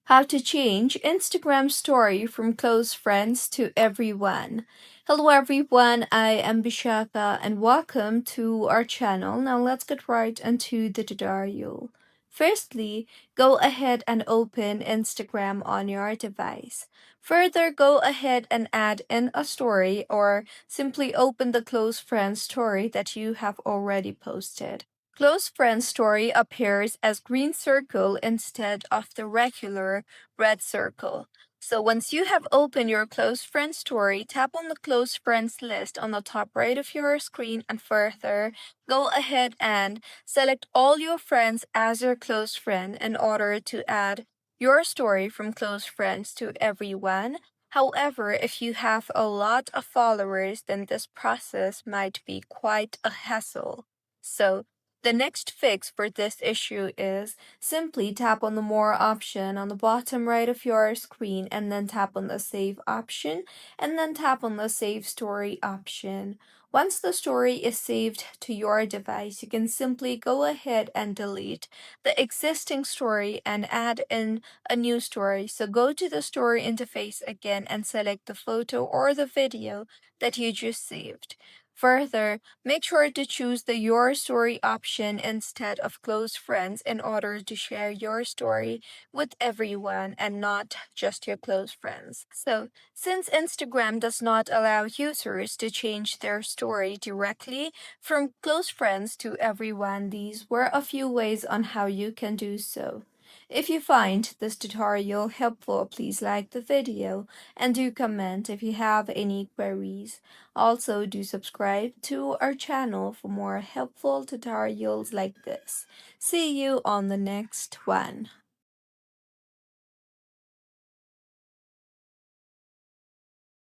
How to change Instagram story from close friends to everyone. Hello everyone, I am Bishaka and welcome to our channel. Now let's get right into the tutorial. Firstly, go ahead and open Instagram on your device. Further, go ahead and add in a story or simply open the close friends story that you have already posted. Close friends story appears as green circle instead of the regular red circle. So once you have opened your close friends story, tap on the close friends list on the top right of your screen and further go ahead and select all your friends as your close friend in order to add your story from close friends to everyone. However, if you have a lot of followers, then this process might be quite a hassle. So the next fix for this issue is simply tap on the More option on the bottom right of your screen and then tap on the Save option and then tap on the Save Story option. Once the story is saved to your device, you can simply go ahead and delete the existing story and add in a new story. So go to the story interface again and select the photo or the video that you just saved. Further, make sure to choose the Your Story option instead of Close Friends in order to share your story with everyone and not just your close friends. So, since Instagram does not allow users to change their story directly from close friends to everyone, these were a few ways on how you can do so. If you find this tutorial helpful, please like the video and do comment if you have any queries. Also, do subscribe to our channel for more helpful tutorials like this. See you on the next one.